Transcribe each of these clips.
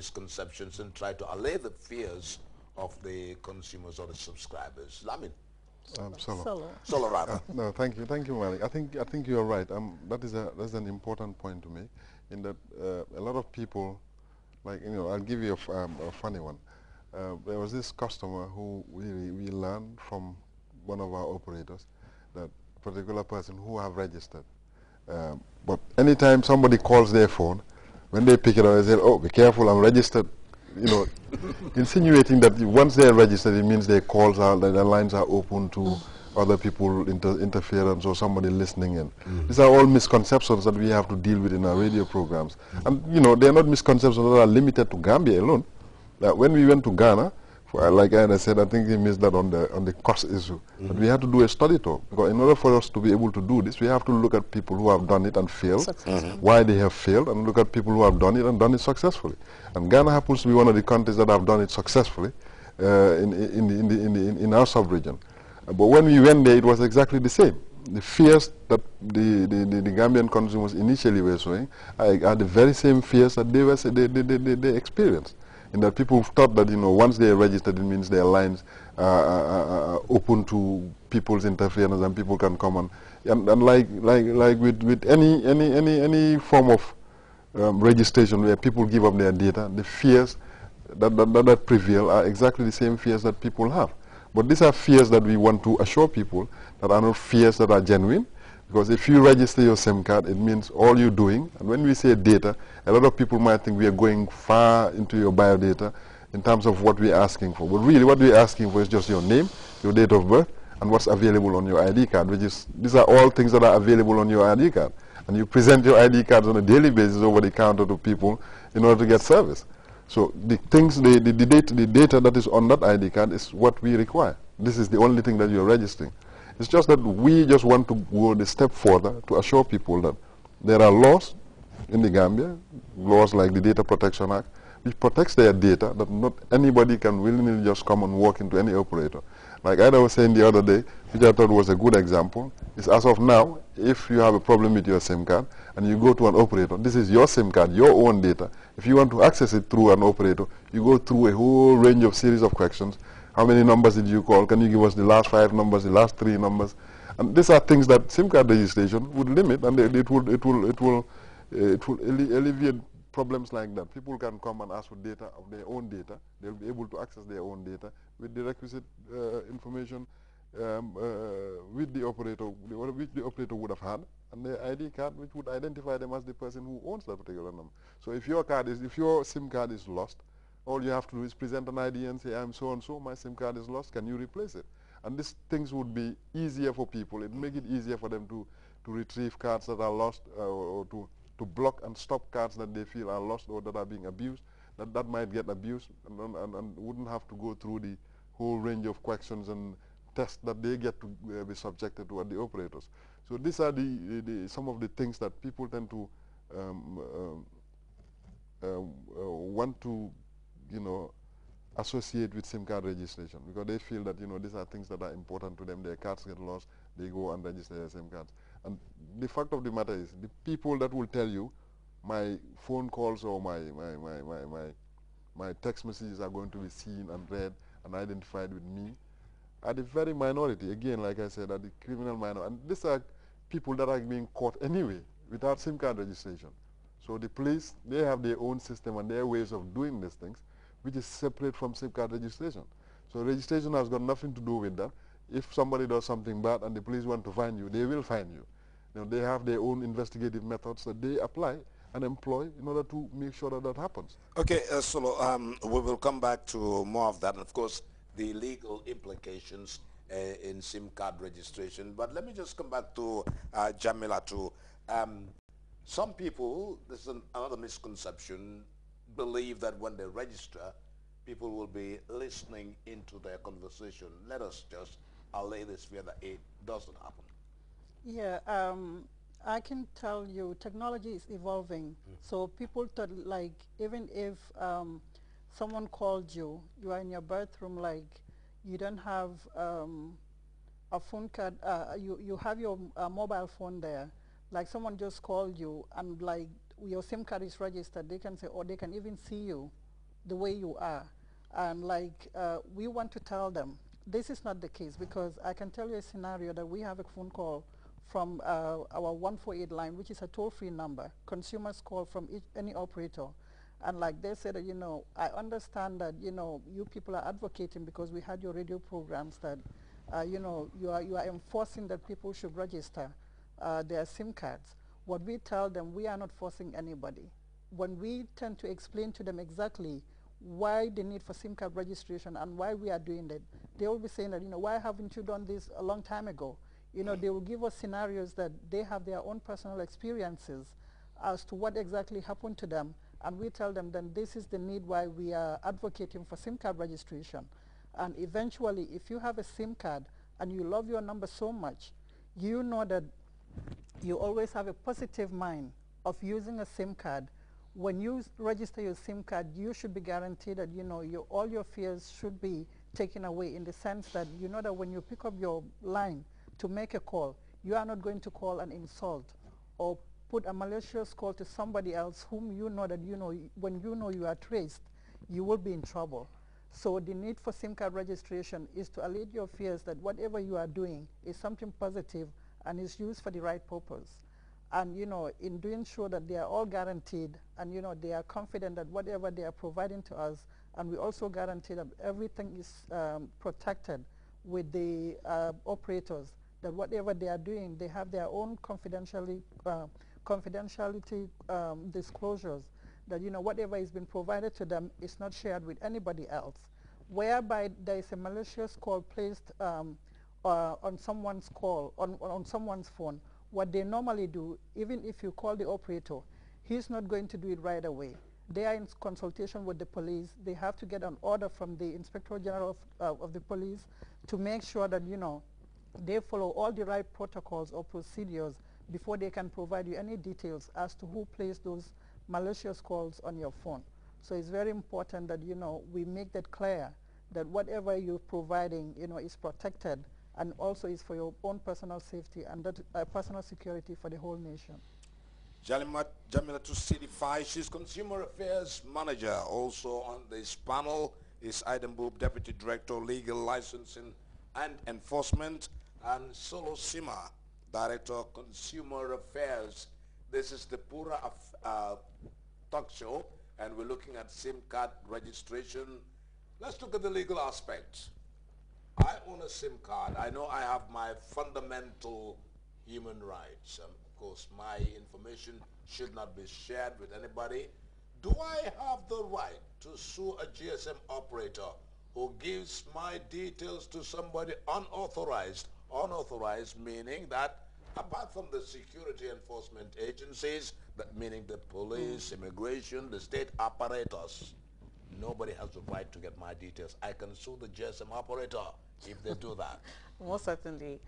misconceptions and try to allay the fears of the consumers or the subscribers. Lamin. Solo rather. No, thank you, Malik. I think you're right. That's an important point to make. In that a lot of people, like I'll give you a funny one. There was this customer who we learned from one of our operators, that particular person who have registered. But anytime somebody calls their phone, when they pick it up, they say, "Oh, be careful, I'm registered." Insinuating that once they're registered, it means their calls are, their lines are open to other people, interference or somebody listening in. These are all misconceptions that we have to deal with in our radio programs. And, they're not misconceptions that are limited to Gambia alone. When we went to Ghana, like I said, I think he missed that on the cost issue. But we had to do a study tour, because in order for us to be able to do this, we have to look at people who have done it and failed, why they have failed, and look at people who have done it and done it successfully. And Ghana happens to be one of the countries that have done it successfully in our sub-region. But when we went there, it was exactly the same. The fears that the Gambian consumers initially were showing are the very same fears that they experienced. In that people thought that once they are registered, it means their lines are open to people's interference and people can come on. And like with any form of registration where people give up their data, the fears that prevail are exactly the same fears that people have. But these are fears that we want to assure people that are not fears that are genuine. Because if you register your SIM card, it means all you're doing. And when we say data, a lot of people might think we are going far into your biodata in terms of what we're asking for. But really what we're asking for is just your name, your date of birth, and what's available on your ID card, these are all things that are available on your ID card. And you present your ID cards on a daily basis over the counter to people in order to get service. So the data that is on that ID card is what we require. This is the only thing that you're registering. It's just that we just want to go the step further to assure people that there are laws in the Gambia, laws like the Data Protection Act, which protects their data, that not anybody can willingly just come and walk into any operator. Like I was saying the other day, which I thought was a good example, is as of now, if you have a problem with your SIM card and you go to an operator, this is your SIM card, your own data. If you want to access it through an operator, you go through a whole range of series of questions. How many numbers did you call? Can you give us the last 5 numbers, the last 3 numbers? And these are things that SIM card registration would limit, and it will alleviate problems like that. People can come and ask for data of their own data. They'll be able to access their own data with the requisite information which the operator would have had, and their ID card, which would identify them as the person who owns that particular number. So if your SIM card is lost, all you have to do is present an ID and say, I'm so-and-so, my SIM card is lost, can you replace it? And these things would be easier for people. It would make it easier for them to retrieve cards that are lost, or to block and stop cards that they feel are lost or that are being abused, that might get abused, and wouldn't have to go through the whole range of questions and tests that they get to be subjected to at the operators. So these are some of the things that people tend to want to associate with SIM card registration, because they feel that these are things that are important to them. Their cards get lost, they go and register their SIM cards. And the fact of the matter is, the people that will tell you my phone calls or my text messages are going to be seen and read and identified with me are the very minority. Again, like I said, are the criminal minority. And these are people that are being caught anyway without SIM card registration. So the police, they have their own system and their ways of doing these things, which is separate from SIM card registration. So registration has got nothing to do with that. If somebody does something bad and the police want to find you, they will find you. They have their own investigative methods that they apply and employ in order to make sure that that happens. Okay, Solo, we will come back to more of that, and of course, the legal implications in SIM card registration. But let me just come back to Jamila too. Some people, this is another misconception, believe that when they register, people will be listening into their conversation. Let us just allay this fear that it doesn't happen. Yeah, I can tell you technology is evolving. So people thought, like, even if someone called you, you are in your bathroom, like you don't have a phone card, you have your mobile phone there, like someone just called you and like your SIM card is registered, they can say, or they can even see you the way you are. And like we want to tell them, this is not the case, because I can tell you a scenario that we have a phone call from our 148 line, which is a toll-free number. Consumers call from any operator. And like they said, I understand that, you people are advocating because we had your radio programs that, you are enforcing that people should register their SIM cards. What we tell them, we are not forcing anybody. When we tend to explain to them exactly why the need for SIM card registration and why we are doing that, they will be saying that, why haven't you done this a long time ago? They will give us scenarios that they have their own personal experiences as to what exactly happened to them, and we tell them then this is the need why we are advocating for SIM card registration. And eventually, if you have a SIM card and you love your number so much, you know that you always have a positive mind of using a SIM card. When you register your SIM card, you should be guaranteed that all your fears should be taken away, in the sense that you know that when you pick up your line to make a call, you are not going to call an insult or put a malicious call to somebody else whom you know that when you are traced, you will be in trouble. So the need for SIM card registration is to allay your fears that whatever you are doing is something positive and is used for the right purpose. And in doing sure that they are all guaranteed, and they are confident that whatever they are providing to us, and we also guarantee that everything is protected with the operators, that whatever they are doing, they have their own confidentiality disclosures, that whatever is being provided to them is not shared with anybody else. Whereby there is a malicious call placed on someone's on someone's phone, what they normally do, even if you call the operator, he's not going to do it right away. They are in consultation with the police. They have to get an order from the Inspector General of the police to make sure that they follow all the right protocols or procedures before they can provide you any details as to who placed those malicious calls on your phone. So it's very important that we make that clear, that whatever you're providing is protected, and also is for your own personal safety and that personal security for the whole nation. Jamila to City she's Consumer Affairs Manager. Also on this panel is Aiden Boob, Deputy Director, Legal Licensing and Enforcement, and Solo Sima, Director, Consumer Affairs. This is the Pura talk show, and we're looking at SIM card registration. Let's look at the legal aspects. I own a SIM card. I know I have my fundamental human rights. Of course, my information should not be shared with anybody. Do I have the right to sue a GSM operator who gives my details to somebody unauthorized? Unauthorized meaning that apart from the security enforcement agencies, that meaning the police, immigration, the state apparatus, nobody has the right to get my details. I can sue the GSM operator if they do that. Most certainly.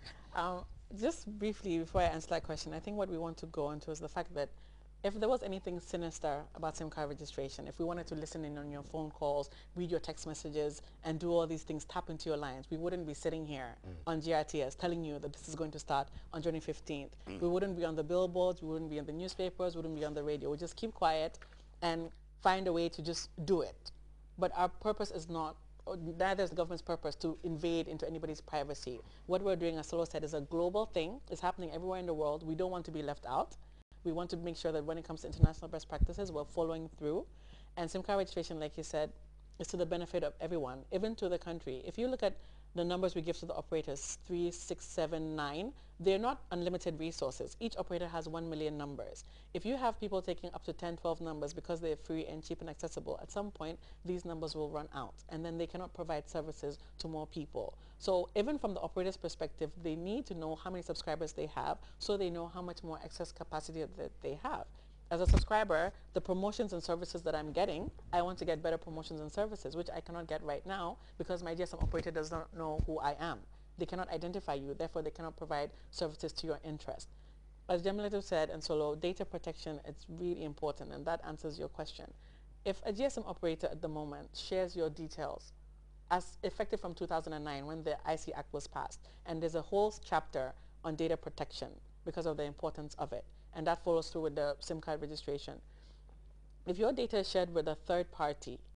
Just briefly, before I answer that question, I think what we want to go into is the fact that if there was anything sinister about SIM card registration, if we wanted to listen in on your phone calls, read your text messages, and do all these things, tap into your lines, we wouldn't be sitting here on GRTS telling you that this is going to start on January 15th. We wouldn't be on the billboards, we wouldn't be in the newspapers, we wouldn't be on the radio. We'd just keep quiet and find a way to just do it. But our purpose is not, neither is the government's purpose to invade into anybody's privacy. What we're doing, as Solo said, is a global thing. It's happening everywhere in the world. We don't want to be left out. We want to make sure that when it comes to international best practices, we're following through. And SIM card registration, like you said, is to the benefit of everyone, even to the country. If you look at the numbers we give to the operators, 3, 6, 7, 9, they're not unlimited resources. Each operator has 1 million numbers. If you have people taking up to 10, 12 numbers because they're free and cheap and accessible, at some point, these numbers will run out, and then they cannot provide services to more people. So even from the operator's perspective, they need to know how many subscribers they have so they know how much more excess capacity that they have. As a subscriber, the promotions and services that I'm getting, I want to get better promotions and services, which I cannot get right now because my GSM operator does not know who I am. They cannot identify you, therefore they cannot provide services to your interest. As Jamila said, and Solo, data protection, it's really important, and that answers your question. If a GSM operator at the moment shares your details, as effective from 2009 when the IC Act was passed, and there's a whole chapter on data protection because of the importance of it, and that follows through with the SIM card registration. If your data is shared with a third party,